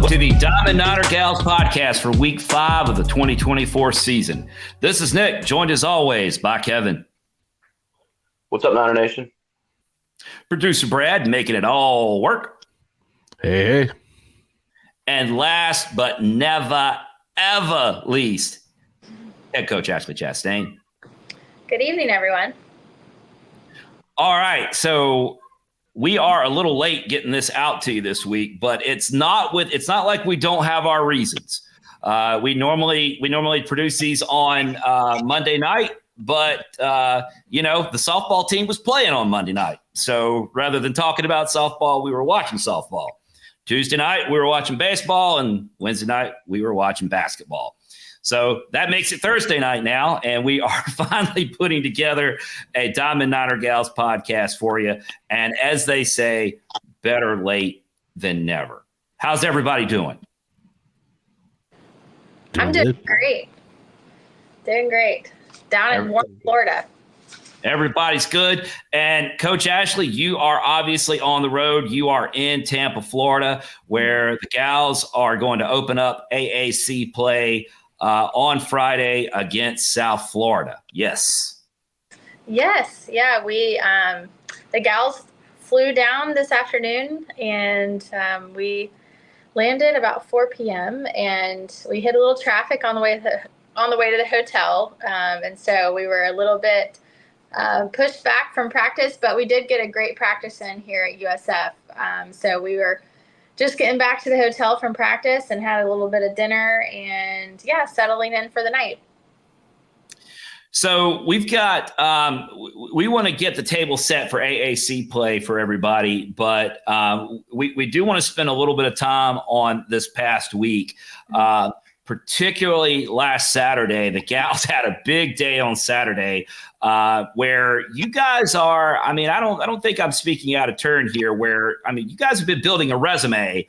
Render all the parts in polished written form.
to the Diamond Niner Gals podcast for week 5 of the 2024 season. This is Nick, joined as always by Kevin. What's up, Niner Nation? Producer Brad, making it all work. Hey. And last but never, ever least, head coach Ashley Chastain. Good evening, everyone. All right, so we are a little late getting this out to you this week, but it's not like we don't have our reasons. We normally produce these on Monday night, but the softball team was playing on Monday night. So rather than talking about softball, we were watching softball. Tuesday night, we were watching baseball, and Wednesday night, we were watching basketball. So that makes it Thursday night now, and we are finally putting together a Diamond Niner Gals podcast for you. And as they say, better late than never. How's everybody doing? I'm doing great. Doing great. Down in warm Florida. Everybody's good. And Coach Ashley, you are obviously on the road. You are in Tampa, Florida, where the Gals are going to open up AAC play on Friday against South Florida. Yes. Yes. Yeah. We, the Gals flew down this afternoon and we landed about 4 p.m. and we hit a little traffic on the way to the hotel. And so we were a little bit pushed back from practice, but we did get a great practice in here at USF. So we were just getting back to the hotel from practice and had a little bit of dinner and settling in for the night. So we've got, we want to get the table set for AAC play for everybody, but we do want to spend a little bit of time on this past week. Particularly last Saturday, the Gals had a big day on Saturday where you guys are, I don't think I'm speaking out of turn here you guys have been building a resume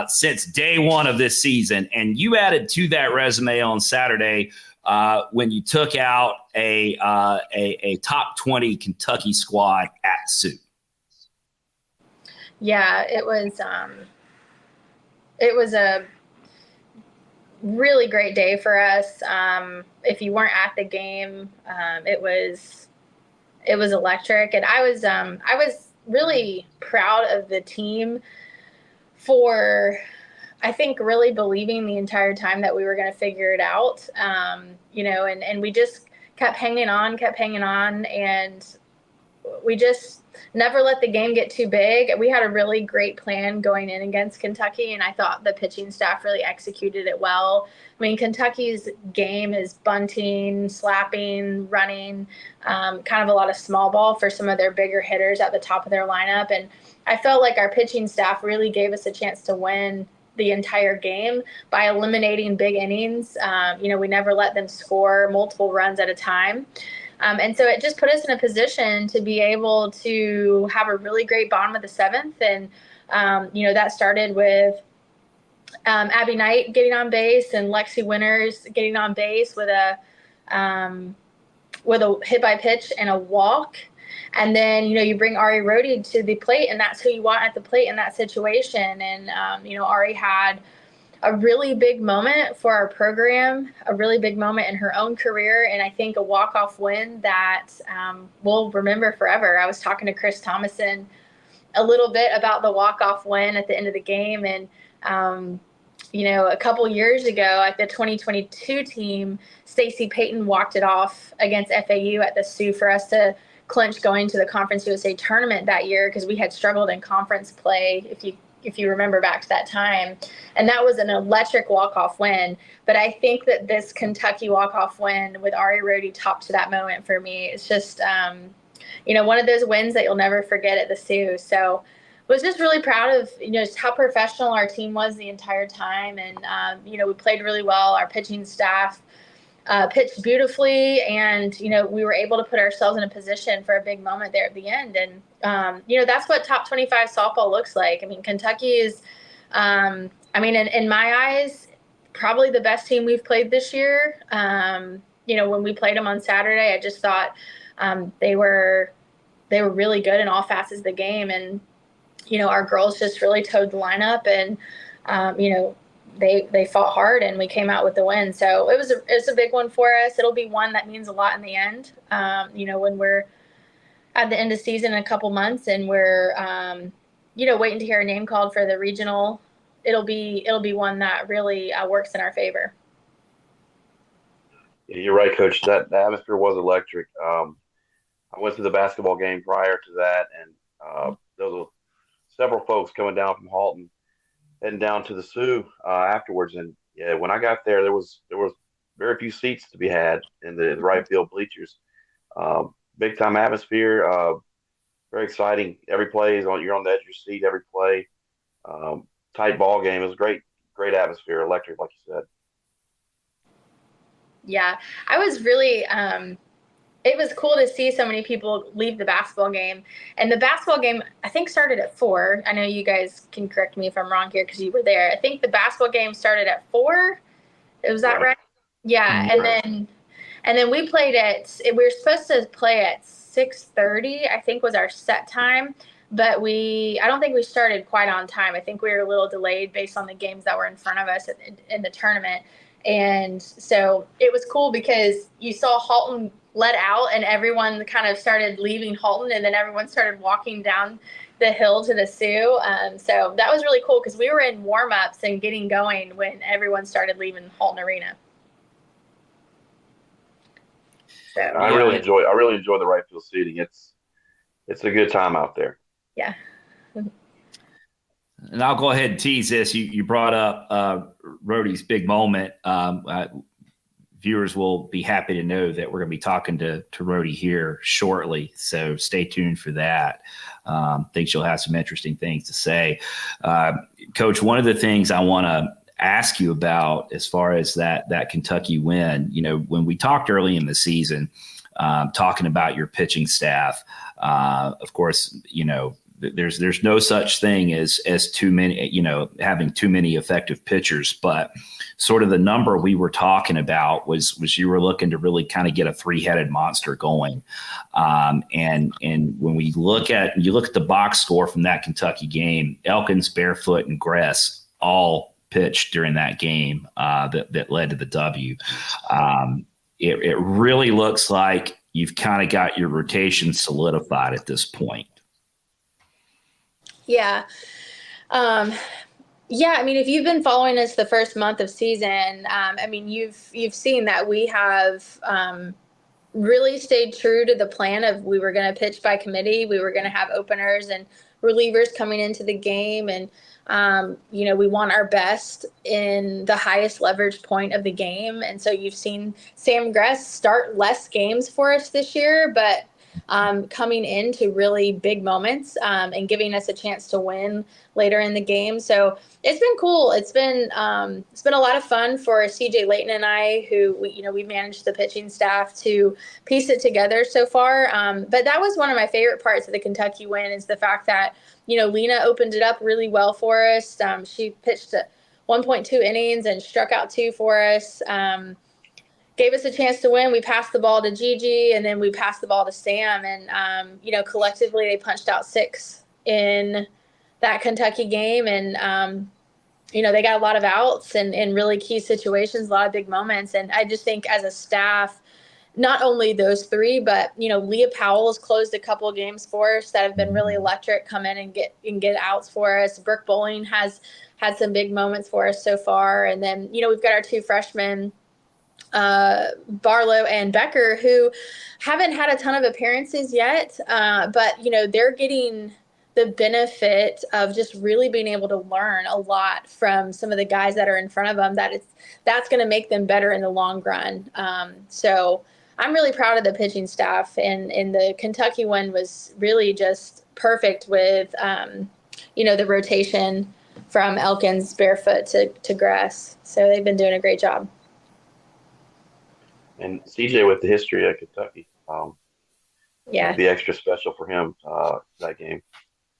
since day one of this season. And you added to that resume on Saturday when you took out a top 20 Kentucky squad at Sioux. Yeah, it was a really great day for us. If you weren't at the game, it was electric, and I was really proud of the team for, I think, really believing the entire time that we were going to figure it out. And we just kept hanging on, and we just never let the game get too big. We had a really great plan going in against Kentucky, and I thought the pitching staff really executed it well. I mean, Kentucky's game is bunting, slapping, running, kind of a lot of small ball for some of their bigger hitters at the top of their lineup. And I felt like our pitching staff really gave us a chance to win the entire game by eliminating big innings. We never let them score multiple runs at a time. And so it just put us in a position to be able to have a really great bottom of the 7th. And, that started with Abby Knight getting on base and Lexi Winters getting on base with a hit by pitch and a walk. And then, you bring Ari Rodi to the plate, and that's who you want at the plate in that situation. And, Ari had a really big moment for our program, a really big moment in her own career, and I think a walk-off win that we'll remember forever. I was talking to Chris Thomason a little bit about the walk-off win at the end of the game, and a couple years ago at the 2022 team, Stacey Payton walked it off against FAU at the Sioux for us to clinch going to the Conference USA tournament that year, because we had struggled in conference play, if you remember back to that time. And that was an electric walk-off win. But I think that this Kentucky walk-off win with Ari Rodi topped to that moment for me. It's just, one of those wins that you'll never forget at the Sioux. So was just really proud of, just how professional our team was the entire time. And, we played really well. Our pitching staff pitched beautifully, and we were able to put ourselves in a position for a big moment there at the end. And that's what top 25 softball looks like. I mean, Kentucky is in my eyes, probably the best team we've played this year. When we played them on Saturday, I just thought they were really good in all facets of the game, and our girls just really towed the lineup, and They fought hard and we came out with the win. So it was a big one for us. It'll be one that means a lot in the end. When we're at the end of season in a couple months and we're waiting to hear a name called for the regional, it'll be one that really works in our favor. Yeah, you're right, Coach. That the atmosphere was electric. I went to the basketball game prior to that, and there was several folks coming down from Halton, heading down to the Sioux afterwards. And yeah, when I got there, there was very few seats to be had in the right field bleachers. Big time atmosphere, very exciting. Every play you're on the edge of your seat every play. Tight ball game. It was great atmosphere, electric, like you said. Yeah, I was really. It was cool to see so many people leave the basketball game. And the basketball game, I think, started at 4. I know you guys can correct me if I'm wrong here because you were there. I think the basketball game started at 4. Was that right? Yeah. And then we played we were supposed to play at 6:30, I think was our set time. But I don't think we started quite on time. I think we were a little delayed based on the games that were in front of us in the tournament. And so it was cool because you saw Halton let out and everyone kind of started leaving Halton and then everyone started walking down the hill to the Sioux. So that was really cool because we were in warm-ups and getting going when everyone started leaving Halton Arena. So, I really enjoy the right field seating. It's a good time out there. Yeah. And I'll go ahead and tease this. You brought up Rodi's big moment. Viewers will be happy to know that we're going to be talking to Rodi here shortly. So stay tuned for that. Think she'll have some interesting things to say. Coach, one of the things I want to ask you about as far as that Kentucky win, when we talked early in the season, talking about your pitching staff, of course, there's no such thing as too many, having too many effective pitchers, but sort of the number we were talking about was you were looking to really kind of get a 3-headed monster going. And when you look at the box score from that Kentucky game, Elkins, Barefoot, and Gress all pitched during that game that led to the W. It really looks like you've kind of got your rotation solidified at this point. Yeah. I mean, if you've been following us the first month of season, you've seen that we have really stayed true to the plan of we were going to pitch by committee. We were going to have openers and relievers coming into the game. And, we want our best in the highest leverage point of the game. And so you've seen Sam Gress start less games for us this year, but coming into really big moments and giving us a chance to win later in the game. So it's been cool. It's been a lot of fun for CJ Layton and I, who we managed the pitching staff to piece it together so far. But that was one of my favorite parts of the Kentucky win is the fact that Lena opened it up really well for us. She pitched 1.2 innings and struck out 2 for us. Gave us a chance to win. We passed the ball to Gigi, and then we passed the ball to Sam. And, collectively they punched out 6 in that Kentucky game. And, they got a lot of outs and in really key situations, a lot of big moments. And I just think as a staff, not only those 3, but, Leah Powell has closed a couple of games for us that have been really electric, come in and get outs for us. Brooke Bowling has had some big moments for us so far. And then, we've got our 2 freshmen, Barlow and Becker, who haven't had a ton of appearances yet, but they're getting the benefit of just really being able to learn a lot from some of the guys that are in front of them. That's going to make them better in the long run. So I'm really proud of the pitching staff, and the Kentucky one was really just perfect with the rotation from Elkins, Barefoot to Gress. So they've been doing a great job. And CJ with the history at Kentucky, it'd be extra special for him that game.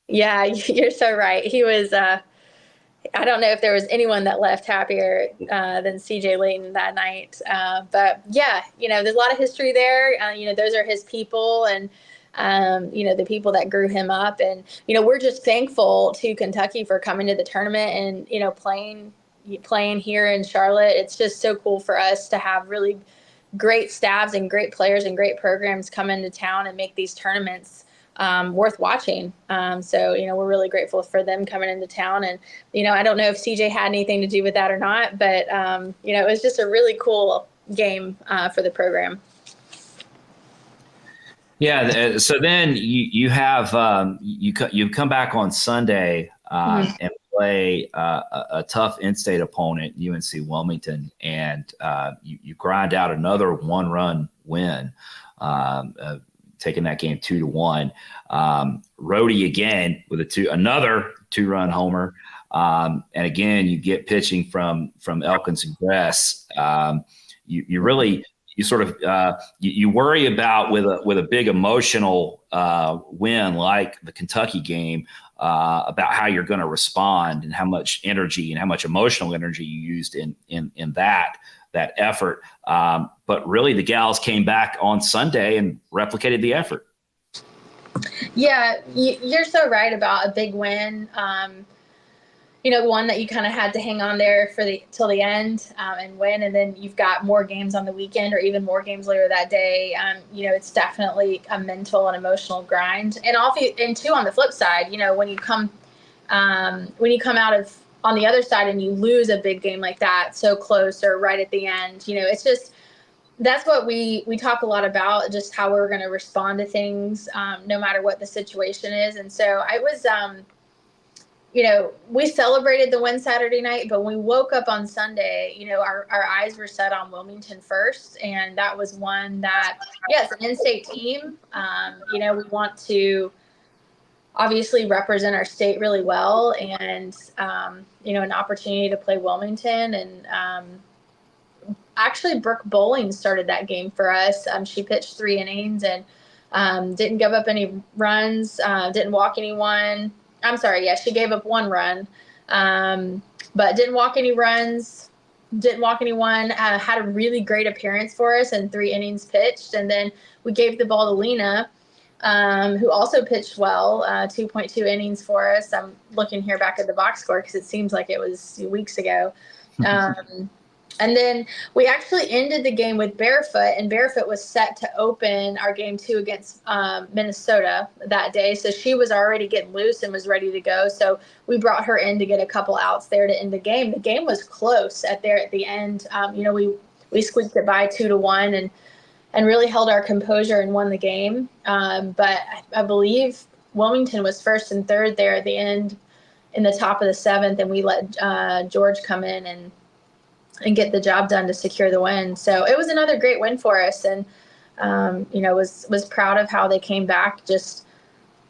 Yeah, you're so right. He was. I don't know if there was anyone that left happier than CJ Layton that night. But yeah, there's a lot of history there. Those are his people, and the people that grew him up. And, we're just thankful to Kentucky for coming to the tournament and, playing here in Charlotte. It's just so cool for us to have really great staffs and great players and great programs come into town and make these tournaments worth watching. So, we're really grateful for them coming into town. And, I don't know if CJ had anything to do with that or not, but, it was just a really cool game for the program. Yeah. So then you have you come back on Sunday and play a tough in-state opponent, UNC Wilmington, and you grind out another 1-run win, taking that game 2-1. Rodi again with another 2-run homer, and again you get pitching from Elkins and Gress. You really. You sort of you worry about with a big emotional win like the Kentucky game about how you're going to respond and how much energy and how much emotional energy you used in that effort. But really, the gals came back on Sunday and replicated the effort. Yeah, you're so right about a big win. One that you kind of had to hang on there till the end and win, and then you've got more games on the weekend or even more games later that day. It's definitely a mental and emotional grind. And too, on the flip side, when you come out of on the other side and you lose a big game like that, so close or right at the end, it's just that's what we talk a lot about, just how we're going to respond to things, no matter what the situation is. And so I was. We celebrated the win Saturday night, but when we woke up on Sunday, our eyes were set on Wilmington first. And that was one that, yes, an in-state team. We want to obviously represent our state really well and, an opportunity to play Wilmington. And actually, Brooke Bowling started that game for us. She pitched 3 innings and didn't give up any runs, didn't walk anyone. I'm sorry, yeah, she gave up 1 run, but didn't walk any runs, didn't walk anyone, had a really great appearance for us and 3 innings pitched. And then we gave the ball to Lena, who also pitched well, 2.2 innings for us. I'm looking here back at the box score because it seems like it was weeks ago. And then we actually ended the game with Barefoot, and Barefoot was set to open our game 2 against Minnesota that day. So she was already getting loose and was ready to go. So we brought her in to get a couple outs there to end the game. The game was close at the end. We squeaked it by 2-1 and really held our composure and won the game. But I believe Wilmington was first and third there at the end in the top of the 7th, and we let George come in and get the job done to secure the win. So it was another great win for us. And, was proud of how they came back, just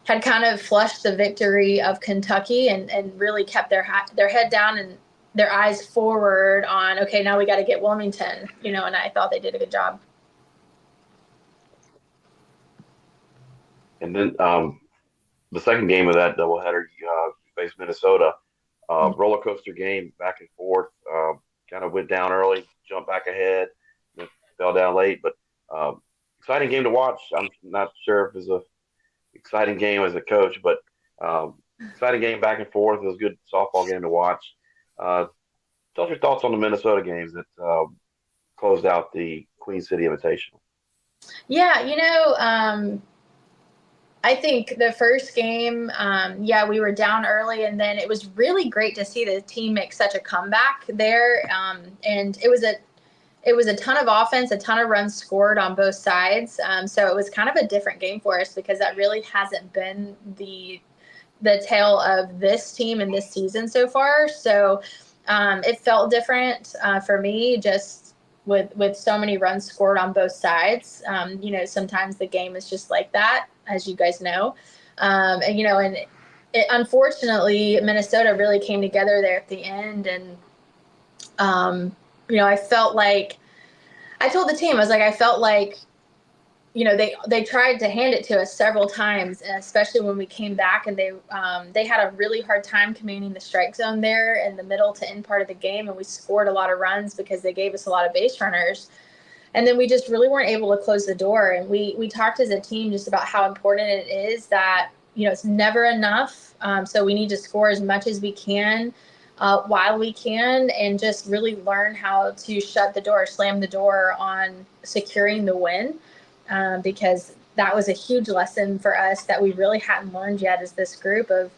had kind of flushed the victory of Kentucky and really kept their head down and their eyes forward on, okay, now we got to get Wilmington, and I thought they did a good job. And then the second game of that doubleheader, you faced Minnesota, roller coaster game back and forth. Kind of went down early, jumped back ahead, then fell down late. But exciting game to watch. I'm not sure if it's a exciting game as a coach, but exciting game back and forth. It was a good softball game to watch. Tell us your thoughts on the Minnesota games that closed out the Queen City Invitational. Yeah, I think the first game, we were down early, and then it was really great to see the team make such a comeback there. And it was a ton of offense, a ton of runs scored on both sides. So it was kind of a different game for us because that really hasn't been the tale of this team in this season so far. So it felt different for me, just with so many runs scored on both sides. Sometimes the game is just like that, as you guys know. Unfortunately, Minnesota really came together there at the end. And, I felt like, I told the team, I felt like, they tried to hand it to us several times, especially when we came back, and they had a really hard time commanding the strike zone there in the middle to end part of the game. And we scored a lot of runs because they gave us a lot of base runners. And then we just really weren't able to close the door. And we talked as a team just about how important it is that, it's never enough. So we need to score as much as we can while we can, and just really learn how to shut the door, slam the door on securing the win, because that was a huge lesson for us that we really hadn't learned yet as this group of,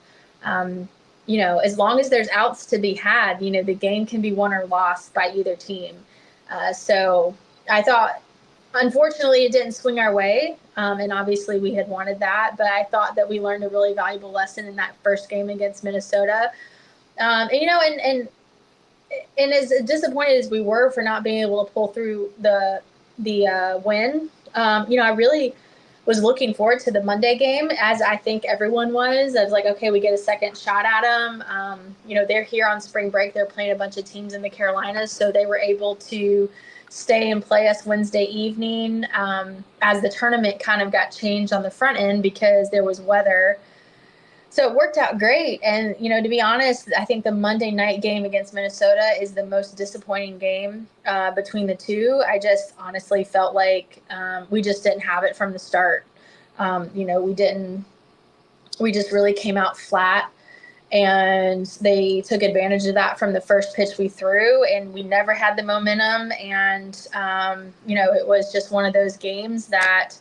as long as there's outs to be had, the game can be won or lost by either team. So I thought, unfortunately, it didn't swing our way. And obviously we had wanted that, but I thought that we learned a really valuable lesson in that first game against Minnesota. And as disappointed as we were for not being able to pull through the win, I really was looking forward to the Monday game, as I think everyone was. I was like, okay, we get a second shot at them. They're here on spring break. They're playing a bunch of teams in the Carolinas, so they were able to stay and play us Wednesday evening, as the tournament kind of got changed on the front end because there was weather. So it worked out great. And, to be honest, I think the Monday night game against Minnesota is the most disappointing game between the two. I just honestly felt like we just didn't have it from the start. We just really came out flat, and they took advantage of that from the first pitch we threw, and we never had the momentum. And, it was just one of those games that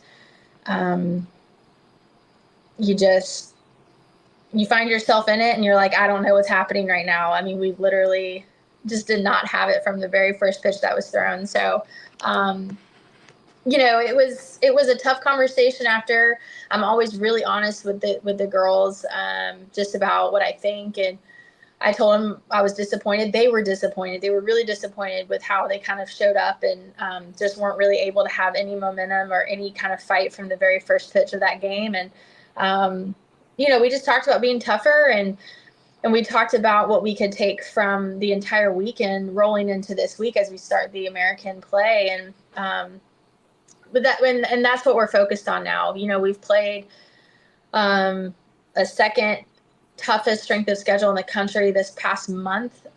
you find yourself in it and you're like, I don't know what's happening right now. I mean, we literally just did not have it from the very first pitch that was thrown. So, it was a tough conversation after. I'm always really honest with the girls, just about what I think. And I told them I was disappointed. They were disappointed. They were really disappointed with how they kind of showed up and just weren't really able to have any momentum or any kind of fight from the very first pitch of that game. And, we just talked about being tougher, and we talked about what we could take from the entire weekend rolling into this week as we start the American play. And and that's what we're focused on now. We've played a second toughest strength of schedule in the country this past month,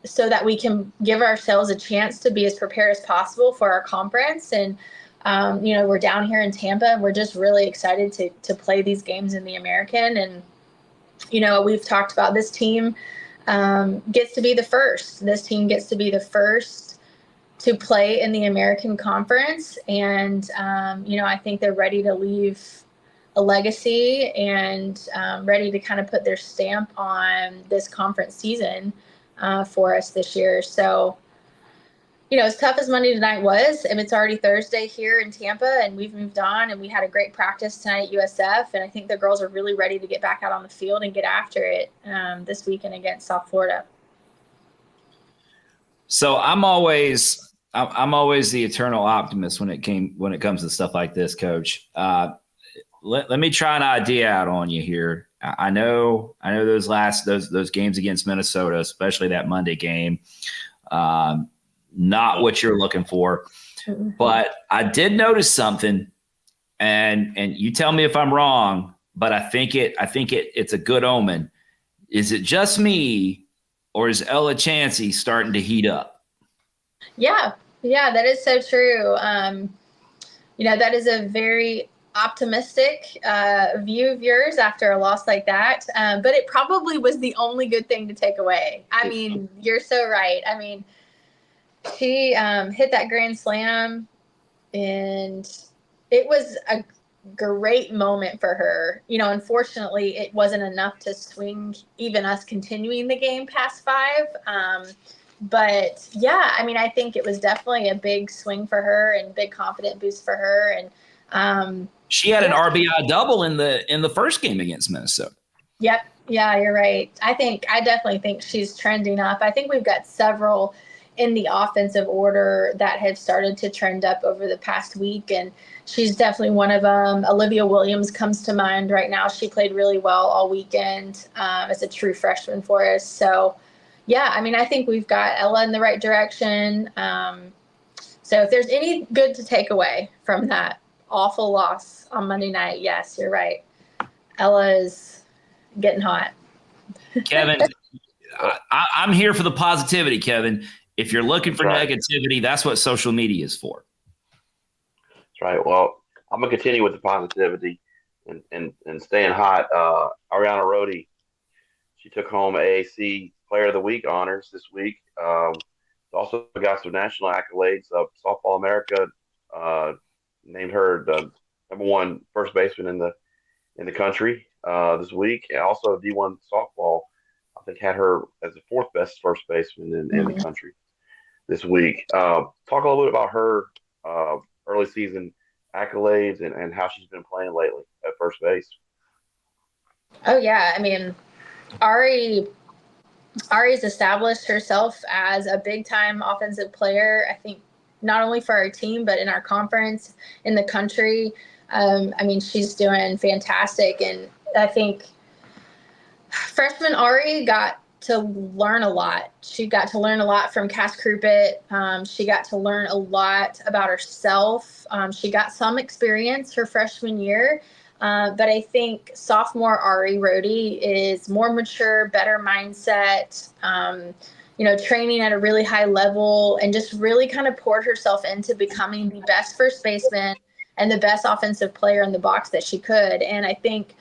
so that we can give ourselves a chance to be as prepared as possible for our conference. And we're down here in Tampa, and we're just really excited to play these games in the American. And, we've talked about this team gets to be the first. This team gets to be the first to play in the American Conference. And, I think they're ready to leave a legacy and ready to kind of put their stamp on this conference season for us this year. So, as tough as Monday night was, and it's already Thursday here in Tampa, and we've moved on, and we had a great practice tonight at USF, and I think the girls are really ready to get back out on the field and get after it this weekend against South Florida. So I'm always the eternal optimist when it comes to stuff like this, Coach. Let me try an idea out on you here. I know those games against Minnesota, especially that Monday game. Not what you're looking for, but I did notice something, and you tell me if I'm wrong, but I think it's a good omen. Is it just me, or is Ella Chansey starting to heat up? Yeah, that is so true. That is a very optimistic view of yours after a loss like that, but it probably was the only good thing to take away. I mean, you're so right. I mean, she hit that grand slam, and it was a great moment for her. Unfortunately, it wasn't enough to swing even us continuing the game past 5. But yeah, I mean, I think it was definitely a big swing for her and big confident boost for her. And she had an RBI double in the first game against Minnesota. Yep. Yeah, you're right. I definitely think she's trending up. I think we've got several in the offensive order that have started to trend up over the past week, and she's definitely one of them. Olivia Williams comes to mind right now. She played really well all weekend as a true freshman for us. So, yeah, I mean, I think we've got Ella in the right direction. So if there's any good to take away from that awful loss on Monday night, yes, you're right. Ella is getting hot. Kevin, I'm here for the positivity, Kevin. If you're looking for negativity, that's what social media is for. That's right. Well, I'm gonna continue with the positivity and staying hot. Arianna Rodi, she took home AAC Player of the Week honors this week. Also got some national accolades. Softball America named her the #1 first baseman in the country this week. And also D1 softball, I think, had her as the 4th best first baseman in the country this week. Talk a little bit about her early season accolades and how she's been playing lately at first base. Oh yeah, I mean, Ari's established herself as a big time offensive player. I think not only for our team but in our conference, in the country. I mean, she's doing fantastic, and I think freshman Ari got to learn a lot. She got to learn a lot from Cass Krupit. She got to learn a lot about herself. She got some experience her freshman year, but I think sophomore Ari Rodi is more mature, better mindset, training at a really high level, and just really kind of poured herself into becoming the best first baseman and the best offensive player in the box that she could. And I think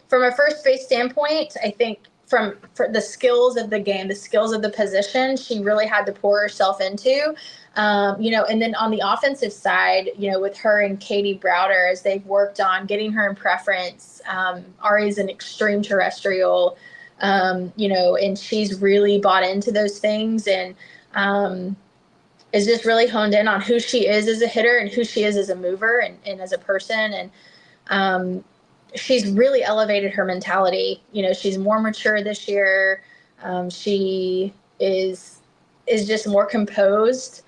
from a first base standpoint, I think for the skills of the game, the skills of the position, she really had to pour herself into. And then on the offensive side, with her and Katie Browder, as they've worked on getting her in preference, Ari's an extreme terrestrial, and she's really bought into those things and is just really honed in on who she is as a hitter and who she is as a mover and as a person. And she's really elevated her mentality. She's more mature this year. She is just more composed.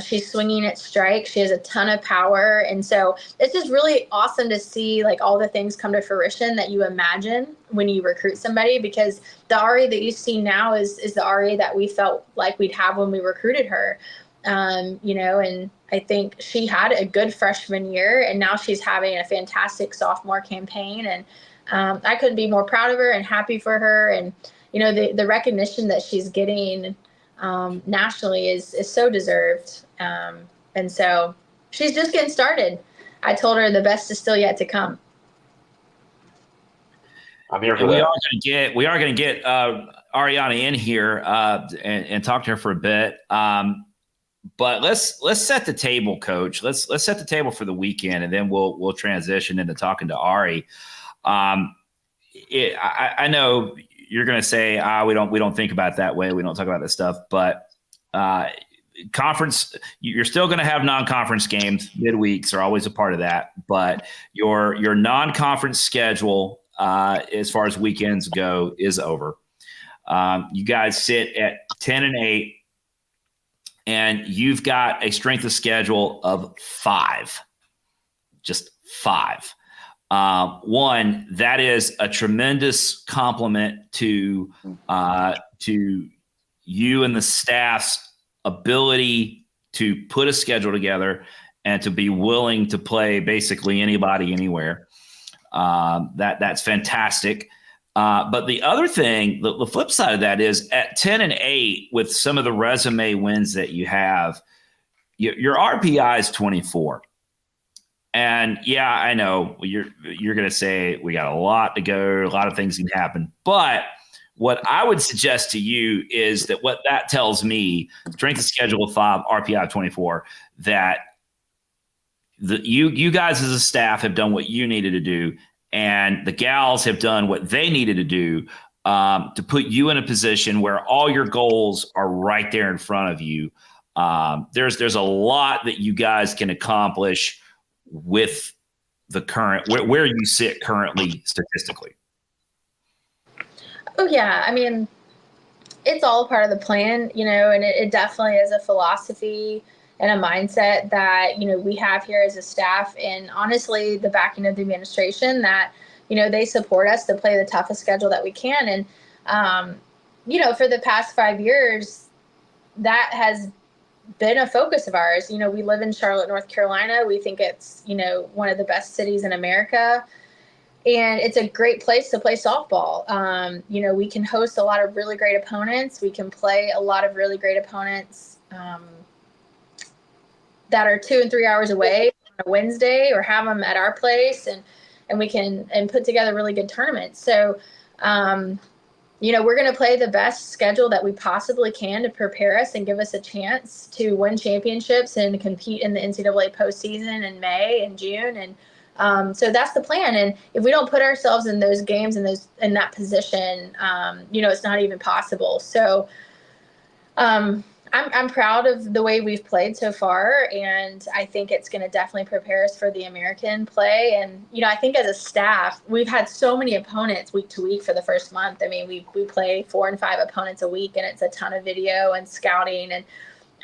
She's swinging at strikes. She has a ton of power. And so it's just really awesome to see like all the things come to fruition that you imagine when you recruit somebody, because the Ari that you see now is the Ari that we felt like we'd have when we recruited her. And I think she had a good freshman year, and now she's having a fantastic sophomore campaign. And I couldn't be more proud of her and happy for her. And, the recognition that she's getting nationally is so deserved. And so she's just getting started. I told her the best is still yet to come. I'm here for that. We are going to get Arianna in here and talk to her for a bit. But let's set the table, Coach. Let's set the table for the weekend, and then we'll transition into talking to Ari. I know you're going to say we don't think about it that way. We don't talk about this stuff, but conference, you're still going to have non-conference games. Midweeks are always a part of that, but your non-conference schedule as far as weekends go is over. You guys sit at 10-8. And you've got a strength of schedule of 5, just 5. One, that is a tremendous compliment to you and the staff's ability to put a schedule together and to be willing to play basically anybody, anywhere. That's fantastic. But the other thing, the flip side of that is at 10-8, with some of the resume wins that you have, your RPI is 24. And yeah, I know you're going to say we got a lot to go, a lot of things can happen. But what I would suggest to you is that what that tells me, strength of schedule of 5, RPI of 24, that you guys as a staff have done what you needed to do. And the gals have done what they needed to do to put you in a position where all your goals are right there in front of you. There's a lot that you guys can accomplish with the current where you sit currently statistically. Oh yeah, I mean, it's all a part of the plan, and it definitely is a philosophy and a mindset that, we have here as a staff, and honestly, the backing of the administration that, they support us to play the toughest schedule that we can. And, for the past 5 years, that has been a focus of ours. We live in Charlotte, North Carolina. We think it's, one of the best cities in America. And it's a great place to play softball. We can host a lot of really great opponents. We can play a lot of really great opponents that are 2 and 3 hours away on a Wednesday, or have them at our place, and we can put together really good tournaments. So, we're going to play the best schedule that we possibly can to prepare us and give us a chance to win championships and compete in the NCAA postseason in May and June. And so that's the plan. And if we don't put ourselves in those games and in that position, it's not even possible. So, I'm proud of the way we've played so far, and I think it's going to definitely prepare us for the American play. And, I think as a staff, we've had so many opponents week to week for the first month. I mean, we play 4 and 5 opponents a week, and it's a ton of video and scouting. And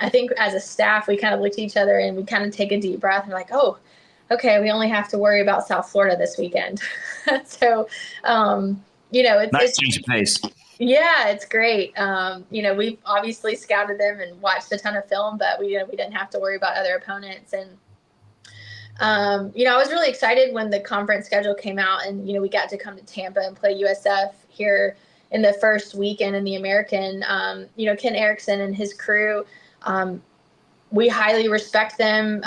I think as a staff, we kind of look at each other and we kind of take a deep breath and like, oh, okay, we only have to worry about South Florida this weekend. So, Nice change of pace. Yeah, it's great. We've obviously scouted them and watched a ton of film, but we didn't have to worry about other opponents. And, I was really excited when the conference schedule came out, and, we got to come to Tampa and play USF here in the first weekend in the American. Ken Erickson and his crew, we highly respect them.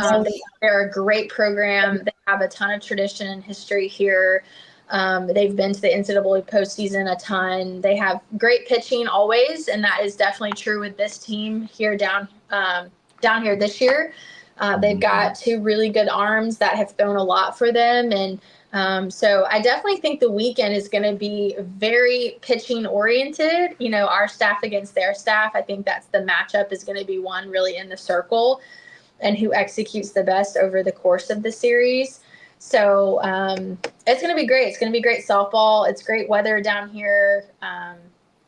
They're a great program. They have a ton of tradition and history here. They've been to the NCAA postseason a ton. They have great pitching always, and that is definitely true with this team here down here this year. They've got 2 really good arms that have thrown a lot for them, and so I definitely think the weekend is going to be very pitching oriented. Our staff against their staff. I think that's the matchup is going to be one really in the circle, and who executes the best over the course of the series. So it's going to be great. It's going to be great softball. It's great weather down here.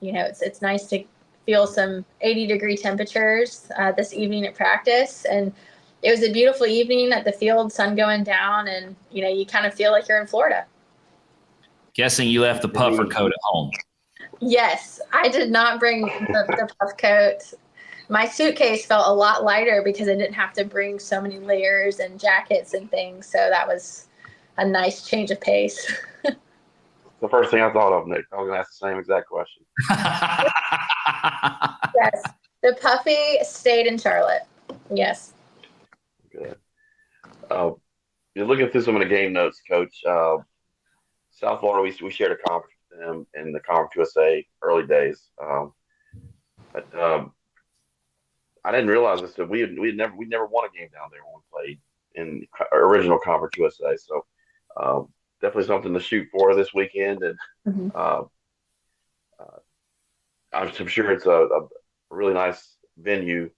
It's nice to feel some 80-degree temperatures this evening at practice. And it was a beautiful evening at the field, sun going down, and, you kind of feel like you're in Florida. Guessing you left the puffer coat at home. Yes, I did not bring the puff coat. My suitcase felt a lot lighter because I didn't have to bring so many layers and jackets and things. So that was a nice change of pace. The first thing I thought of, Nick. I was going to ask the same exact question. Yes. The puffy stayed in Charlotte. Yes. Good. You're looking through some of the game notes, Coach. South Florida, we shared a conference with them in the Conference USA early days. But I didn't realize this. That we never won a game down there when we played in original Conference USA. So definitely something to shoot for this weekend. And I'm sure it's a really nice venue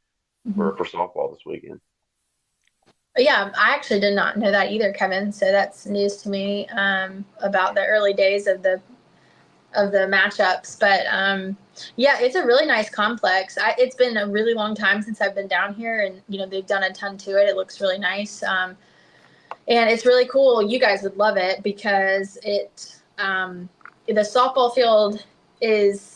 for softball this weekend. Yeah, I actually did not know that either, Kevin. So that's news to me about the early days of the matchups. But yeah, it's a really nice complex. It's been a really long time since I've been down here, and they've done a ton to it. It looks really nice, and it's really cool. You guys would love it because the softball field is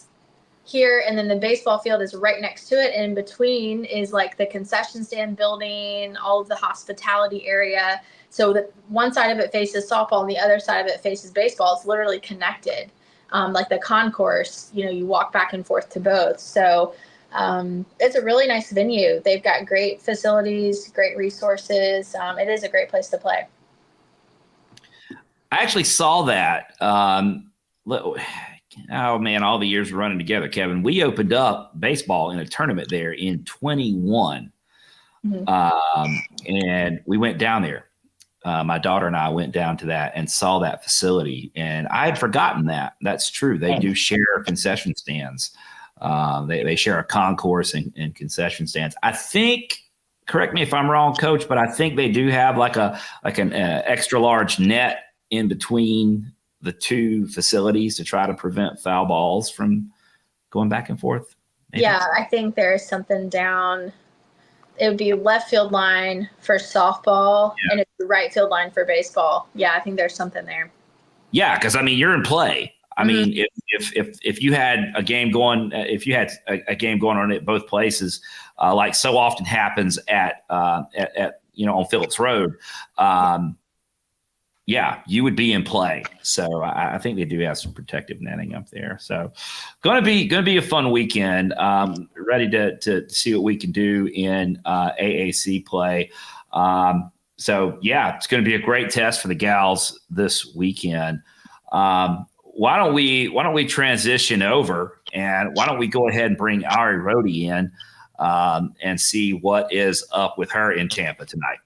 here, and then the baseball field is right next to it. And in between is like the concession stand building, all of the hospitality area. So that one side of it faces softball and the other side of it faces baseball. It's literally connected. Like the concourse, you walk back and forth to both. So it's a really nice venue. They've got great facilities, great resources. It is a great place to play. I actually saw that. Oh, man, all the years we're running together, Kevin. We opened up baseball in a tournament there in 21. And we went down there. My daughter and I went down to that and saw that facility. And I had forgotten that. That's true. They do share concession stands. They share a concourse and concession stands. I think, correct me if I'm wrong, Coach, but I think they do have like an extra large net in between the 2 facilities to try to prevent foul balls from going back and forth. Maybe. Yeah, I think there's something down. It would be left field line for softball, and it's the right field line for baseball. Yeah, I think there's something there. Yeah, because you're in play. I mean, if you had a game going, a game going on at both places, like so often happens at on Phillips Road, yeah, you would be in play. So I think they do have some protective netting up there. So going to be a fun weekend. ready to see what we can do in AAC play. So yeah, it's going to be a great test for the gals this weekend. Why don't we transition over, and why don't we go ahead and bring Ari Rodi in and see what is up with her in Tampa tonight.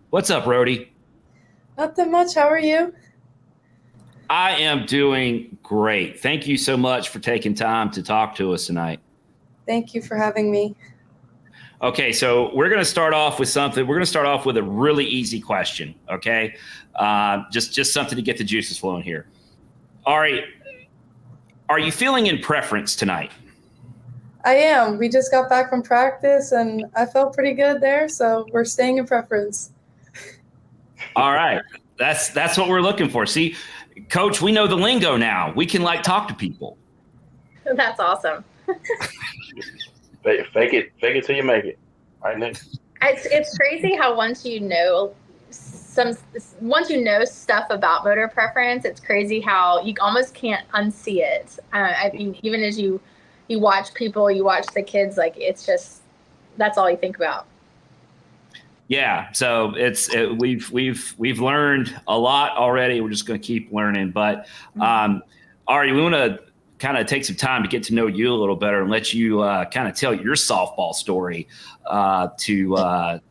What's up, Rodi? Nothing much. How are you? I am doing great. Thank you so much for taking time to talk to us tonight. Thank you for having me. Okay, so we're going to start off with something. We're going to start off with a really easy question, okay? Just something to get the juices flowing here. Ari, are you feeling in preference tonight? I am. We just got back from practice, and I felt pretty good there, so we're staying in preference. All right. That's what we're looking for. See, Coach, we know the lingo now. We can talk to people. That's awesome. Fake it till you make it. Right, Nick? It's crazy how once you know stuff about voter preference, it's crazy how you almost can't unsee it. I mean, even as you watch people, you watch the kids, it's just, that's all you think about. Yeah, so we've learned a lot already. We're just going to keep learning. But Ari, we want to kind of take some time to get to know you a little better and let you kind of tell your softball story to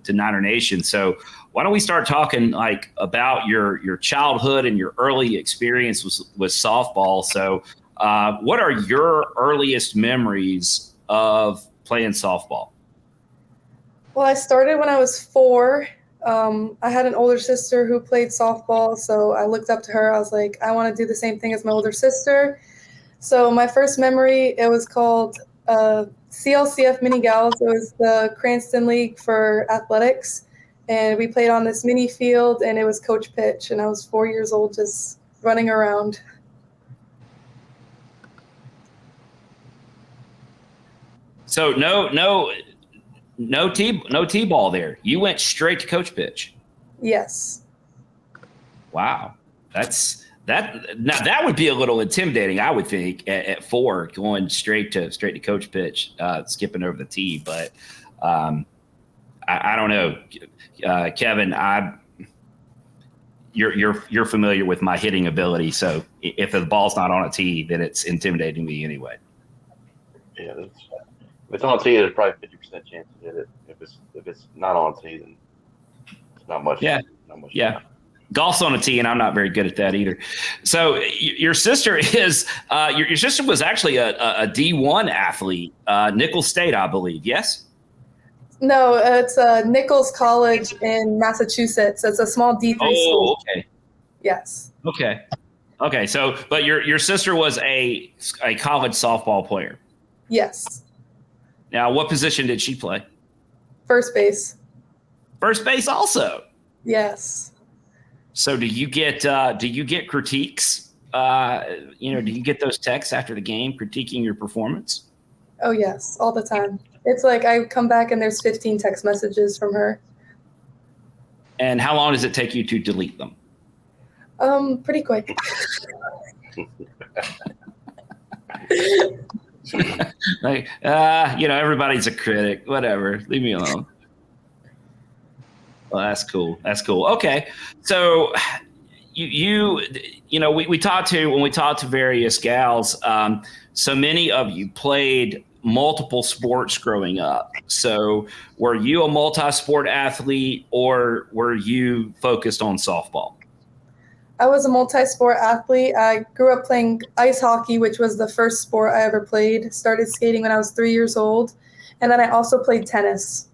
Niner Nation. So why don't we start talking about your childhood and your early experience with softball? So what are your earliest memories of playing softball? Well, I started when I was 4. I had an older sister who played softball, so I looked up to her. I was like, I want to do the same thing as my older sister. So my first memory, it was called CLCF Mini Gals. It was the Cranston League for athletics, and we played on this mini field, and it was coach pitch, and I was 4 years old just running around. So no T-ball there. You went straight to coach pitch. Yes. Wow. Now that would be a little intimidating, I would think, at 4, going straight to coach pitch, skipping over the tee. But I don't know, Kevin. You're familiar with my hitting ability, so if the ball's not on a tee, then it's intimidating me anyway. Yeah, if it's on a tee, there's probably 50% chance to hit it. If it's not on a tee, then it's not much. Yeah, not much. Yeah. Golf's on a tee, and I'm not very good at that either. So your sister is your sister was actually a D1 athlete, Nicholls State, I believe. Yes. No, it's Nichols College in Massachusetts. It's a small D3 school. Oh, okay. Yes. Okay. So, but your sister was a college softball player. Yes. Now, what position did she play? First base. First base also. Yes. So do you get critiques? Do you get those texts after the game critiquing your performance? Oh, yes, all the time. It's like I come back and there's 15 text messages from her. And how long does it take you to delete them? Pretty quick. Everybody's a critic. Whatever. Leave me alone. Well, that's cool. Okay. So we talked to various gals. So many of you played multiple sports growing up. So were you a multi-sport athlete, or were you focused on softball? I was a multi-sport athlete. I grew up playing ice hockey, which was the first sport I ever played. Started skating when I was 3 years old. And then I also played tennis.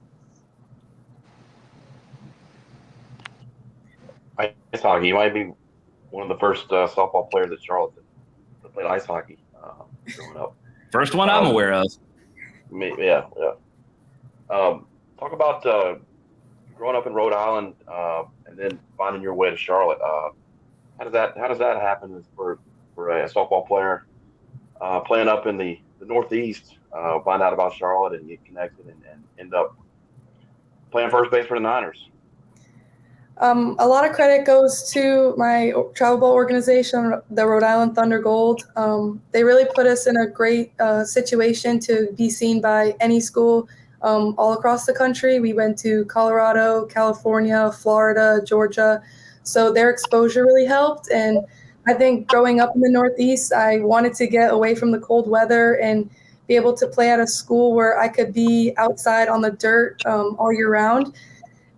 Ice hockey. You might be one of the first softball players at Charlotte that played ice hockey growing up. First one I'm aware of. Yeah. Talk about growing up in Rhode Island and then finding your way to Charlotte. How does that happen for a softball player playing up in the Northeast? Find out about Charlotte and get connected and end up playing first base for the Niners. A lot of credit goes to my travel ball organization, the Rhode Island Thunder Gold. They really put us in a great situation to be seen by any school all across the country. We went to Colorado, California, Florida, Georgia. So their exposure really helped. And I think growing up in the Northeast, I wanted to get away from the cold weather and be able to play at a school where I could be outside on the dirt all year round.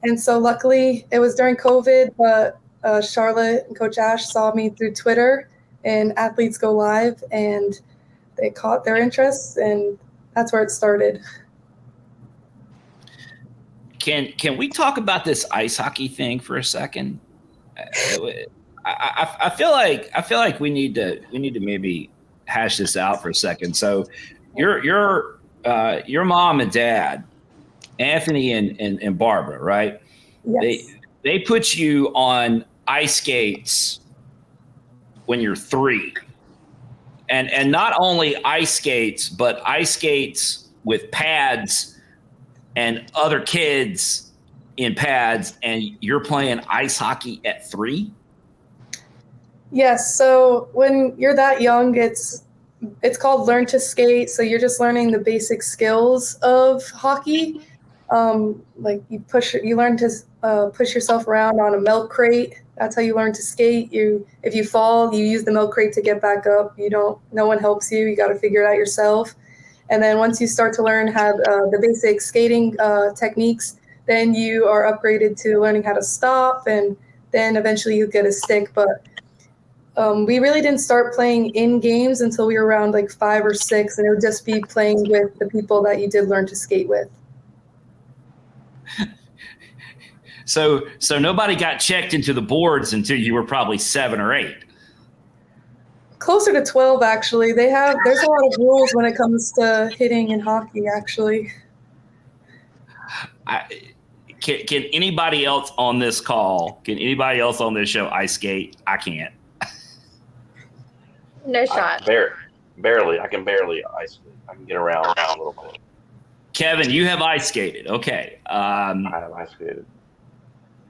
And so luckily it was during COVID, but Charlotte and Coach Ash saw me through Twitter and Athletes Go Live, and they caught their interest, and that's where it started. Can we talk about this ice hockey thing for a second? I feel like we need to maybe hash this out for a second. So your mom and dad, Anthony and Barbara, right? Yes. They put you on ice skates when you're 3. And not only ice skates, but ice skates with pads and other kids in pads, and you're playing ice hockey at 3? Yes. So when you're that young, it's called learn to skate. So you're just learning the basic skills of hockey. Like you learn to push yourself around on a milk crate. That's how you learn to skate. If you fall, you use the milk crate to get back up. No one helps you. You got to figure it out yourself. And then once you start to learn how the basic skating techniques, then you are upgraded to learning how to stop, and then eventually you get a stick. But we really didn't start playing in games until we were around like 5 or 6, and it would just be playing with the people that you did learn to skate with. So nobody got checked into the boards until you were probably 7 or 8. Closer to 12, actually. There's a lot of rules when it comes to hitting in hockey, actually. Can anybody else on this call, can anybody else on this show ice skate? I can't. No shot. Barely. I can barely ice skate. I can get around a little bit. Kevin, you have ice skated. Okay. I have ice skated.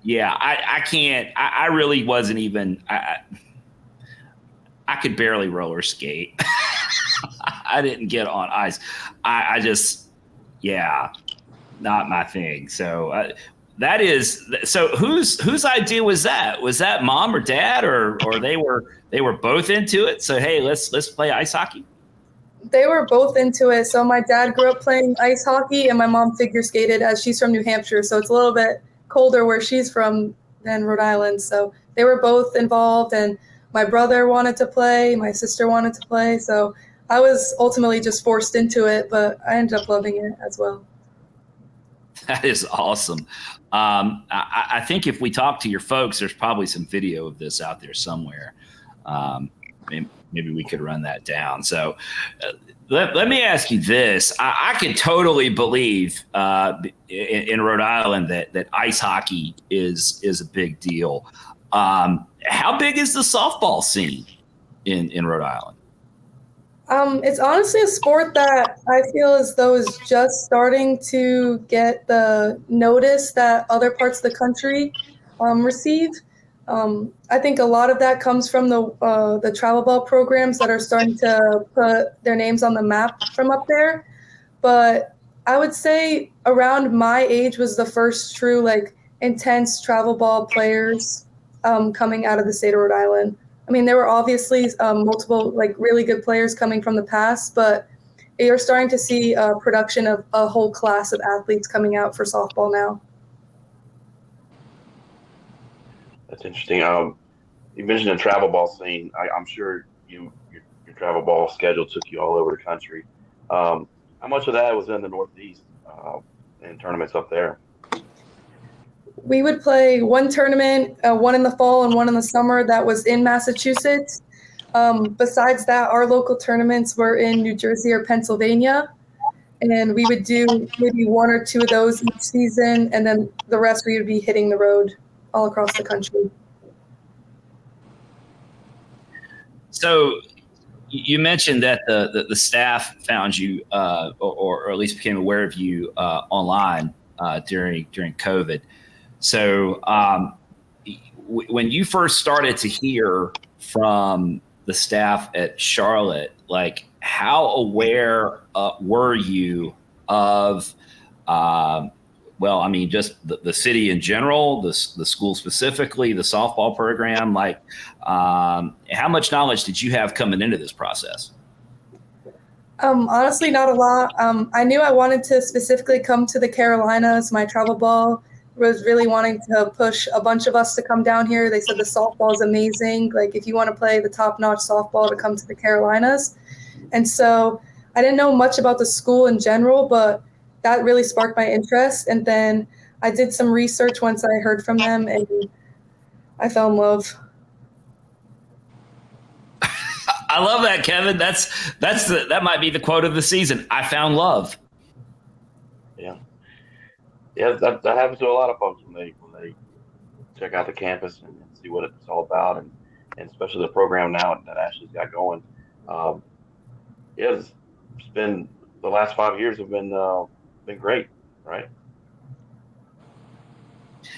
Yeah, I can't. I really wasn't even. I could barely roller skate. I didn't get on ice. I just, yeah, not my thing. So that is. So whose idea was that? Was that mom or dad, or they were both into it? So hey, let's play ice hockey. They were both into it. So my dad grew up playing ice hockey, and my mom figure skated, as she's from New Hampshire. So it's a little bit colder where she's from than Rhode Island. So they were both involved, and my brother wanted to play, my sister wanted to play. So I was ultimately just forced into it, but I ended up loving it as well. That is awesome. I think if we talk to your folks, there's probably some video of this out there somewhere. Maybe we could run that down. So let me ask you this. I could totally believe in Rhode Island that ice hockey is a big deal. How big is the softball scene in Rhode Island? It's honestly a sport that I feel as though is just starting to get the notice that other parts of the country receive. I think a lot of that comes from the travel ball programs that are starting to put their names on the map from up there. But I would say around my age was the first true intense travel ball players coming out of the state of Rhode Island. I mean, there were obviously multiple really good players coming from the past, but you're starting to see a production of a whole class of athletes coming out for softball now. That's interesting. You mentioned the travel ball scene. I'm sure your travel ball schedule took you all over the country. How much of that was in the Northeast in tournaments up there? We would play one tournament, one in the fall and one in the summer that was in Massachusetts. Besides that, our local tournaments were in New Jersey or Pennsylvania. And we would do maybe one or two of those each season. And then the rest we would be hitting the road all across the country. So you mentioned that the staff found you or at least became aware of you online during COVID. So when you first started to hear from the staff at Charlotte, like how aware were you of, well, I mean, just the city in general, the school specifically, the softball program, like how much knowledge did you have coming into this process? Honestly, not a lot. I knew I wanted to specifically come to the Carolinas. My travel ball was really wanting to push a bunch of us to come down here. They said the softball is amazing. Like, if you want to play the top-notch softball, to come to the Carolinas. And so I didn't know much about the school in general, but that really sparked my interest. And then I did some research once I heard from them, and I fell in love. I love that, Kevin. That might be the quote of the season. I found love. Yeah, that happens to a lot of folks when they check out the campus and see what it's all about, and especially the program now that Ashley's got going. It's been the last 5 years have been great, right?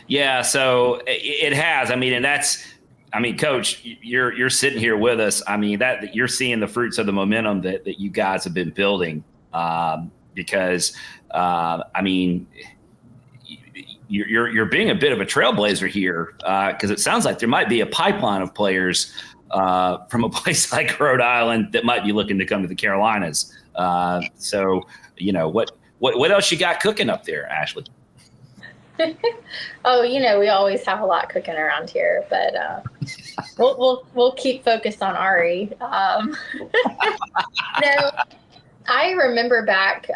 Yeah, so it has. I mean, and Coach, you're sitting here with us. I mean, that you're seeing the fruits of the momentum that you guys have been building, because I mean, you're being a bit of a trailblazer here, because it sounds like there might be a pipeline of players from a place like Rhode Island that might be looking to come to the Carolinas. So, what else you got cooking up there, Ashley? Oh, we always have a lot cooking around here, but we'll keep focused on Ari. I remember back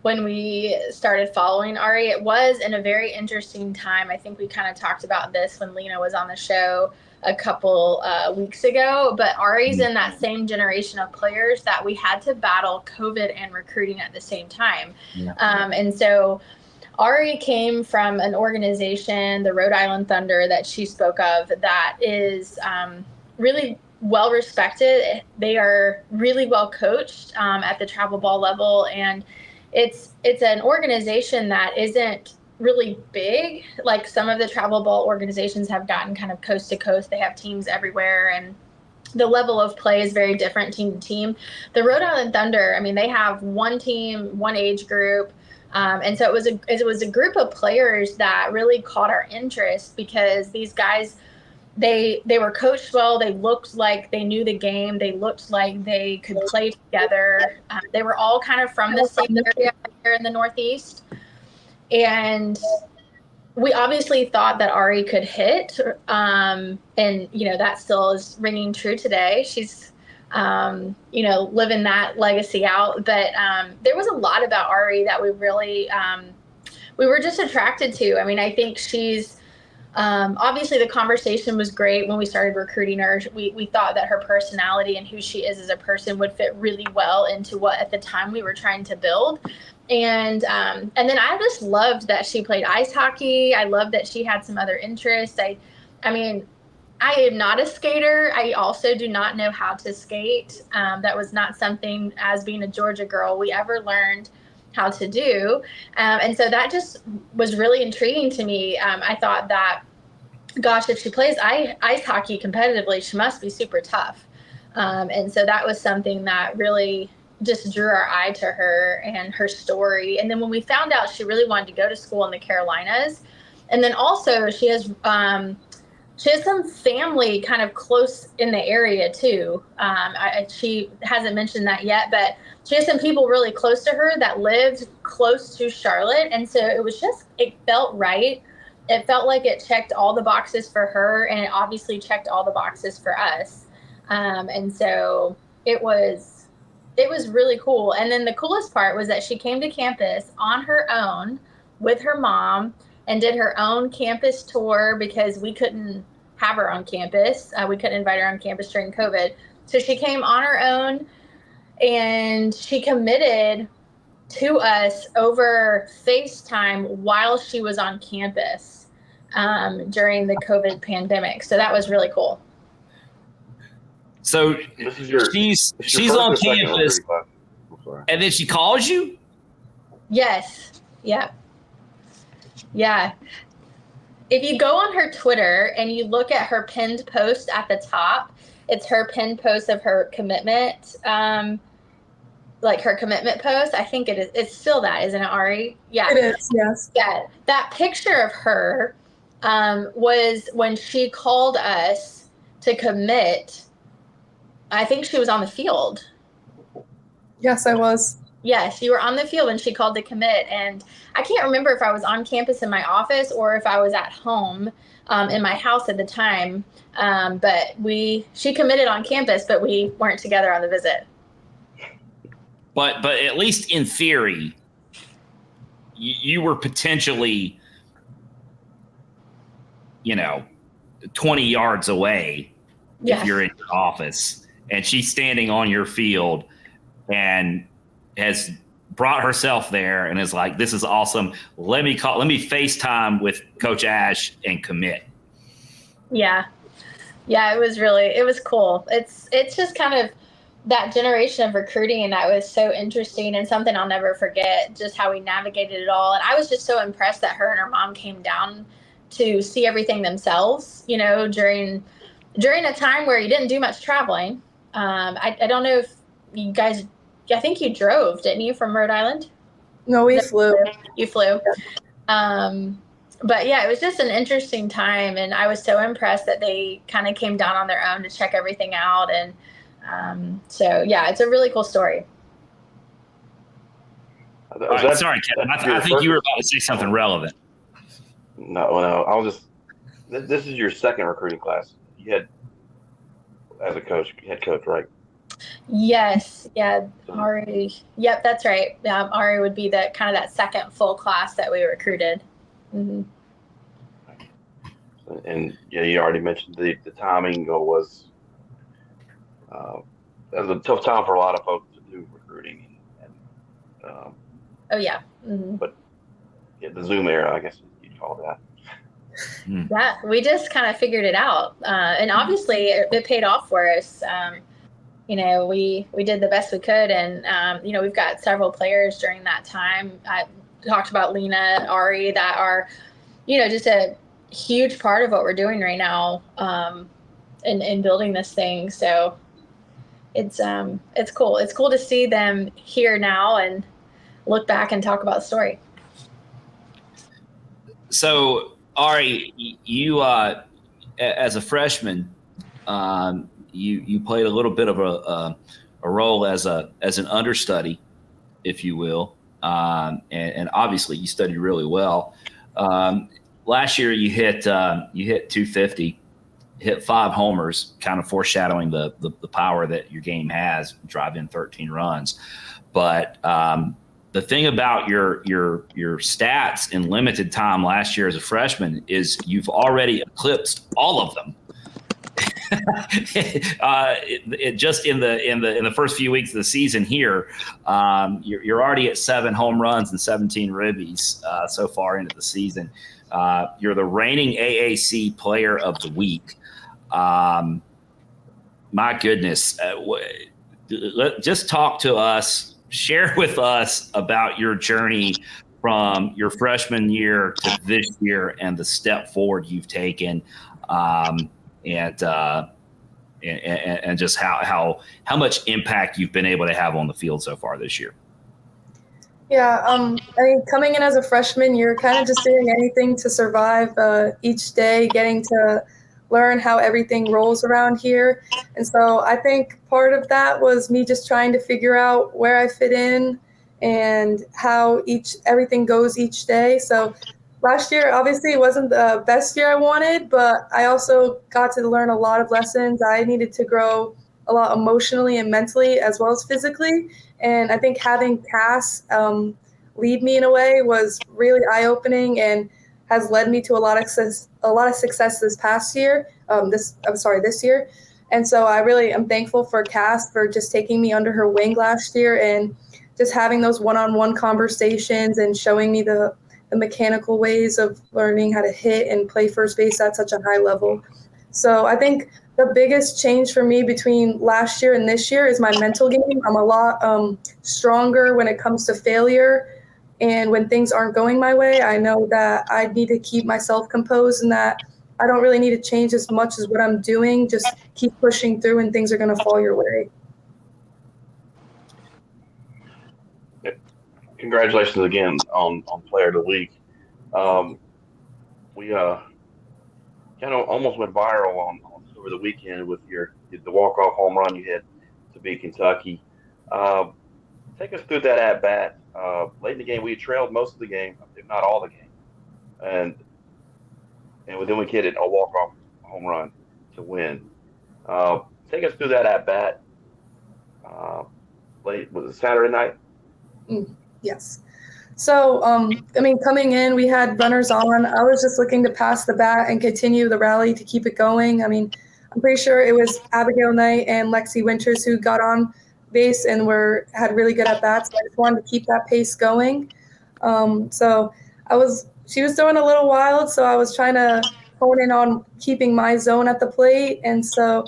when we started following Ari, it was in a very interesting time. I think we kind of talked about this when Lena was on the show a couple weeks ago, but Ari's in that same generation of players that we had to battle COVID and recruiting at the same time. Yeah. And so Ari came from an organization, the Rhode Island Thunder, that she spoke of, that is really well respected. They are really well coached at the travel ball level, and it's an organization that isn't really big like some of the travel ball organizations have gotten, kind of coast to coast. They have teams everywhere, and the level of play is very different team to team. The Rhode Island Thunder, I mean, they have one team, one age group. And so it was a group of players that really caught our interest, because these guys, they were coached well. They looked like they knew the game. They looked like they could play together. They were all kind of from the same area here in the Northeast. And we obviously thought that Ari could hit. And, that still is ringing true today. She's, living that legacy out. But there was a lot about Ari that we really, we were just attracted to. I mean, I think she's, obviously the conversation was great when we started recruiting her. We thought that her personality and who she is as a person would fit really well into what at the time we were trying to build. And then I just loved that she played ice hockey. I loved that she had some other interests. I mean, I am not a skater. I also do not know how to skate. That was not something, as being a Georgia girl, we ever learned how to do. And so that just was really intriguing to me. I thought that, gosh, if she plays ice hockey competitively, she must be super tough. And so that was something that really just drew our eye to her and her story. And then when we found out she really wanted to go to school in the Carolinas, and then also she has some family kind of close in the area too. She hasn't mentioned that yet, but she has some people really close to her that lived close to Charlotte. And so it felt right. It felt like it checked all the boxes for her, and it obviously checked all the boxes for us. And so it was really cool. And then the coolest part was that she came to campus on her own with her mom and did her own campus tour, because we couldn't have her on campus. We couldn't invite her on campus during COVID. So she came on her own, and she committed to us over FaceTime while she was on campus during the COVID pandemic. So that was really cool. So she's on campus, and then she calls you? Yes. Yeah. Yeah. if you go on her Twitter and you look at her pinned post at the top, it's her pinned post of her commitment, like her commitment post. I think it is. It's still that, isn't it, Ari? Yeah. It is, yes. Yeah. That picture of her was when she called us to commit. I think she was on the field. Yes, I was. Yes, you were on the field when she called to commit. And I can't remember if I was on campus in my office or if I was at home in my house at the time. But she committed on campus, but we weren't together on the visit. But at least in theory, you were potentially, 20 yards away if you're in your office, and she's standing on your field and has brought herself there and is like, this is awesome. Let me FaceTime with Coach Ash and commit. Yeah. Yeah, it was cool. It's just kind of that generation of recruiting that was so interesting and something I'll never forget, just how we navigated it all. And I was just so impressed that her and her mom came down to see everything themselves, during a time where you didn't do much traveling. I don't know if you guys, I think you drove, didn't you, from Rhode Island? No, we flew. You flew. But yeah, it was just an interesting time. And I was so impressed that they kind of came down on their own to check everything out. And so, yeah, it's a really cool story. Sorry, Kevin. I think you were about to say something relevant. No, I was just. This is your second recruiting class. You had, as a coach, head coach, right? Yes. Yeah. Ari. Yep, that's right. Ari would be the kind of that second full class that we recruited. Mm-hmm. And yeah, you already mentioned the timing was. That was a tough time for a lot of folks to do recruiting. Oh yeah. Mm-hmm. But yeah, the Zoom era, I guess you'd call that. Yeah, we just kind of figured it out, and obviously it paid off for us. We did the best we could, and we've got several players during that time. I talked about Lena, Ari, that are, just a huge part of what we're doing right now, in building this thing. So it's cool. It's cool to see them here now and look back and talk about the story. So, Ari, you as a freshman, you played a little bit of a role as an understudy, if you will, and obviously you studied really well. Last year you hit 250, hit 5 homers, kind of foreshadowing the power that your game has, drive in 13 runs. But the thing about your stats in limited time last year as a freshman is you've already eclipsed all of them. Just in the first few weeks of the season here, you're already at 7 home runs and 17 ribbies so far into the season. You're the reigning AAC Player of the Week. My goodness, just talk to us. Share with us about your journey from your freshman year to this year and the step forward you've taken, and just how much impact you've been able to have on the field so far this year. Yeah, coming in as a freshman, you're kind of just doing anything to survive each day, getting to learn how everything rolls around here. And so I think part of that was me just trying to figure out where I fit in and how everything goes each day. So last year, obviously, it wasn't the best year I wanted, but I also got to learn a lot of lessons. I needed to grow a lot emotionally and mentally as well as physically. And I think having Cass lead me in a way was really eye-opening and has led me to a lot of success this past year, this year. And so I really am thankful for Cass for just taking me under her wing last year and just having those one-on-one conversations and showing me the mechanical ways of learning how to hit and play first base at such a high level. So I think the biggest change for me between last year and this year is my mental game. I'm a lot stronger when it comes to failure. And when things aren't going my way, I know that I need to keep myself composed and that I don't really need to change as much as what I'm doing. Just keep pushing through and things are going to fall your way. Congratulations again on Player of the Week. We kind of almost went viral on over the weekend with the walk-off home run you had to beat Kentucky. Take us through that at bat. Late in the game, we had trailed most of the game, if not all the game, and then we hit a walk-off home run to win. Take us through that at bat. Late was it Saturday night? Yes. So, coming in, we had runners on. I was just looking to pass the bat and continue the rally to keep it going. I'm pretty sure it was Abigail Knight and Lexi Winters who got on base and had really good at bats. I just wanted to keep that pace going. She was throwing a little wild, so I was trying to hone in on keeping my zone at the plate. And so,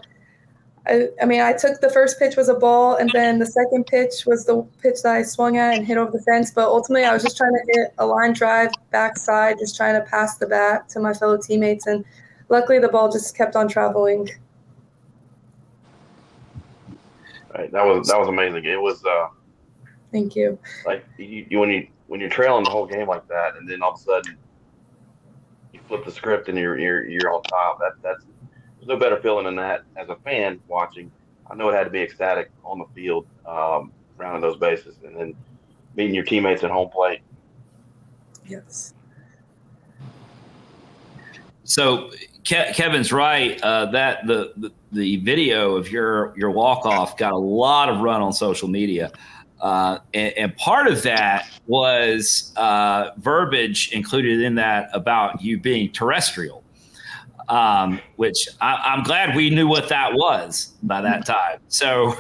I took the first pitch was a ball, and then the second pitch was the pitch that I swung at and hit over the fence. But ultimately, I was just trying to hit a line drive backside, just trying to pass the bat to my fellow teammates. And luckily, the ball just kept on traveling. Right, that was amazing. It was. Thank you. Like when you're trailing the whole game like that, and then all of a sudden you flip the script and you're on top. That's there's no better feeling than that as a fan watching. I know it had to be ecstatic on the field, rounding those bases, and then meeting your teammates at home plate. Yes. So Kevin's right that the video of your walk-off got a lot of run on social media. And part of that was verbiage included in that about you being terrestrial, which I'm glad we knew what that was by that time. So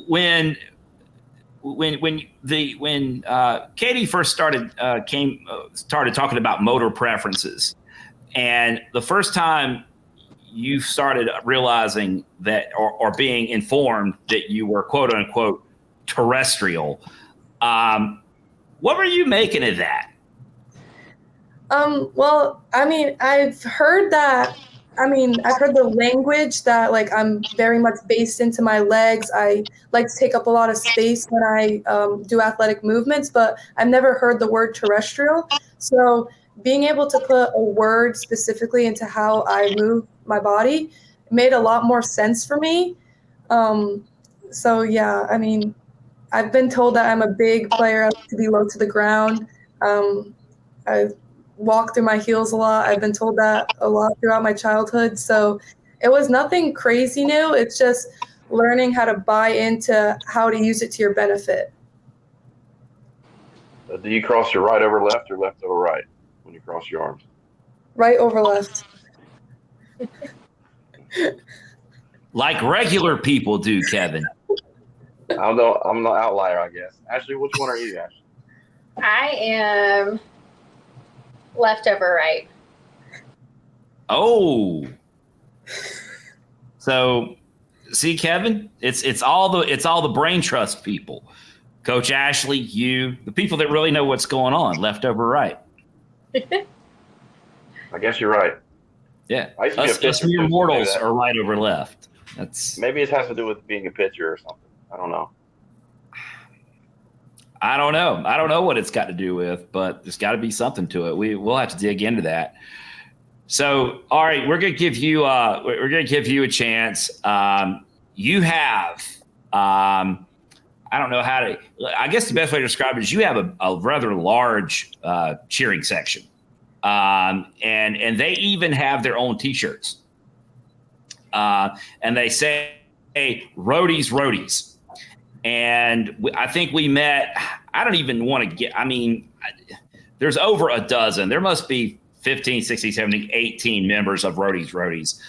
when Katie first started talking about motor preferences, and the first time you started realizing that or being informed that you were quote unquote terrestrial, what were you making of that? Well, I've heard that. I've heard the language that I'm very much based into my legs. I like to take up a lot of space when I do athletic movements, but I've never heard the word terrestrial. So being able to put a word specifically into how I move my body made a lot more sense for me. So yeah, I've been told that I'm a big player. I like to be low to the ground. I walk through my heels a lot. I've been told that a lot throughout my childhood. So it was nothing crazy new. It's just learning how to buy into how to use it to your benefit. Do you cross your right over left or left over right when you cross your arms? Right over left. Like regular people do, Kevin. I don't know. I'm the outlier, I guess. Ashley, which one are you, Ashley? I am left over right. Oh. So, see, Kevin, it's all the brain trust people. Coach Ashley, you, the people that really know what's going on, left over right. I guess you're right. Yeah. I used to be a Us pitcher, mere too, so mortals maybe are right over left. maybe it has to do with being a pitcher or something. I don't know. I don't know what it's got to do with, but there's got to be something to it. We'll have to dig into that. So, all right, we're gonna give you a chance. You have I don't know how to. I guess the best way to describe it is you have a rather large cheering section, and they even have their own T-shirts, and they say, "Hey, roadies." And I think we met. I don't even want to get. There's over a dozen. There must be 15, 16, 17, 18 members of Roadies,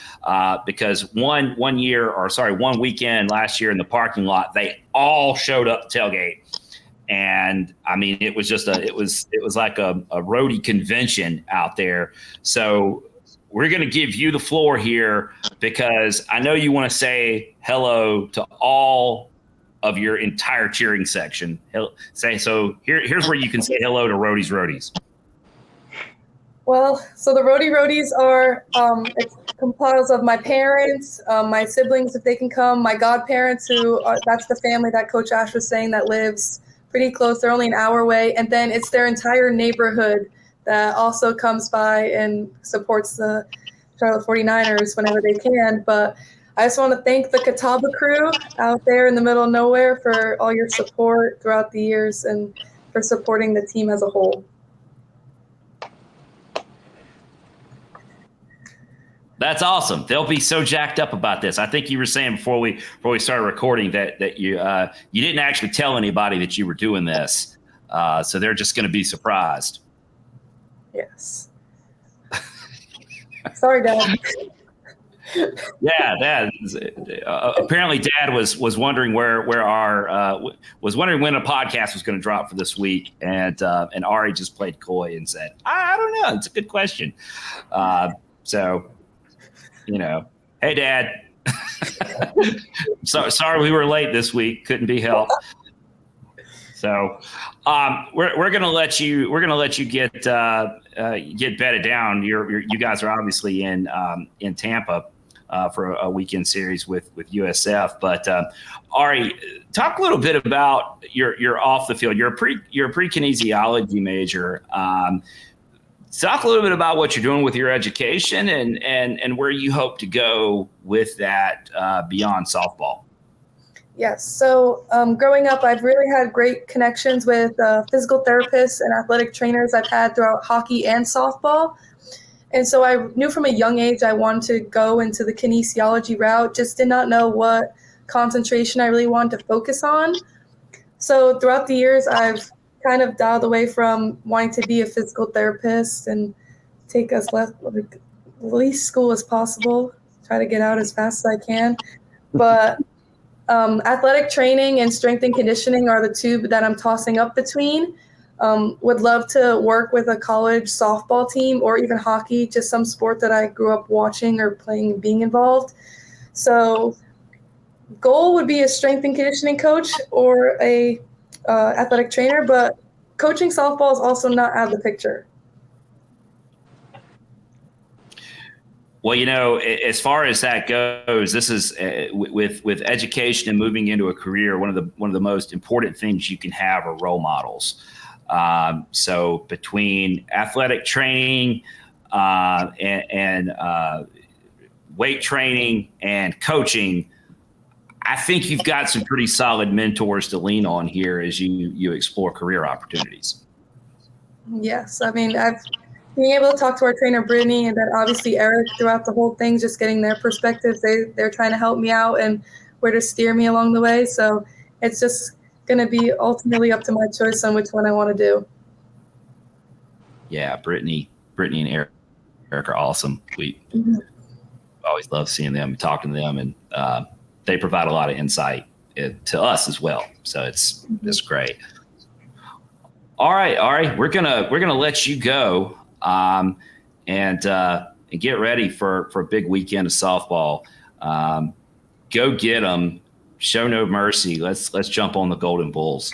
because one weekend last year in the parking lot, they all showed up to tailgate. And it was just it was like a roadie convention out there. So we're going to give you the floor here because I know you want to say hello to all of your entire cheering section. Here's where you can say hello to Rodi's Roadies. Well, so the Rodi Roadies are, it's composed of my parents, my siblings, if they can come, my godparents, that's the family that Coach Ash was saying that lives pretty close. They're only an hour away. And then it's their entire neighborhood that also comes by and supports the Charlotte 49ers whenever they can. But I just want to thank the Catawba crew out there in the middle of nowhere for all your support throughout the years and for supporting the team as a whole. That's awesome. They'll be so jacked up about this. I think you were saying before we started recording that you didn't actually tell anybody that you were doing this, so they're just going to be surprised. Yes. Sorry, Dad. Yeah, Dad. Apparently, Dad was wondering where our was wondering when a podcast was going to drop for this week, and Ari just played coy and said, "I don't know. It's a good question." So. Hey, Dad. Sorry we were late this week. Couldn't be helped. So, we're gonna let you get bedded down. You guys are obviously in Tampa for a weekend series with USF. But Ari, talk a little bit about your off the field. You're a pre-kinesiology major. Talk a little bit about what you're doing with your education and where you hope to go with that beyond softball. Yes. So growing up, I've really had great connections with physical therapists and athletic trainers I've had throughout hockey and softball. And so I knew from a young age I wanted to go into the kinesiology route, just did not know what concentration I really wanted to focus on. So throughout the years, I've kind of dialed away from wanting to be a physical therapist and take as least school as possible, try to get out as fast as I can. But athletic training and strength and conditioning are the two that I'm tossing up between. Would love to work with a college softball team or even hockey, just some sport that I grew up watching or playing, being involved. So goal would be a strength and conditioning coach or a athletic trainer, but coaching softball is also not out of the picture. Well, as far as that goes, this is with education and moving into a career. One of the most important things you can have are role models. So between athletic training and weight training and coaching, I think you've got some pretty solid mentors to lean on here as you explore career opportunities. Yes. I mean, I've been able to talk to our trainer, Brittany, and then obviously Eric throughout the whole thing, just getting their perspectives. They're trying to help me out and where to steer me along the way. So it's just going to be ultimately up to my choice on which one I want to do. Yeah, Brittany and Eric are awesome. We always love seeing them, talking to them, and they provide a lot of insight to us as well. So it's great. All right, Ari, we're gonna let you go and get ready for a big weekend of softball. Go get them. Show no mercy. Let's jump on the Golden Bulls.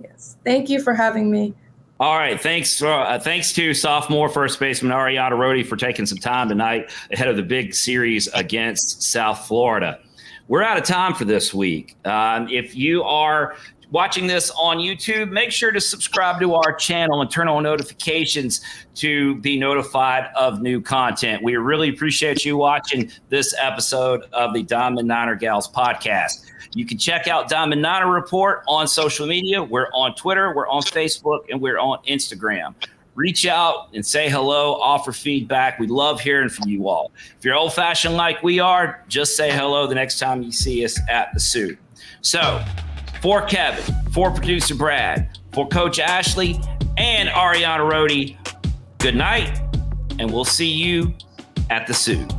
Yes. Thank you for having me. All right. Thanks to sophomore first baseman Arianna Rodi for taking some time tonight ahead of the big series against South Florida. We're out of time for this week. If you are watching this on YouTube, make sure to subscribe to our channel and turn on notifications to be notified of new content. We really appreciate you watching this episode of the Diamond Niner Gals podcast. You can check out Diamond Niner Report on social media. We're on Twitter, we're on Facebook, and we're on Instagram. Reach out and say hello, offer feedback. We love hearing from you all. If you're old-fashioned like we are, just say hello the next time you see us at the Suit. So, for Kevin, for producer Brad, for Coach Ashley, and Arianna Rodi, good night, and we'll see you at the Suit.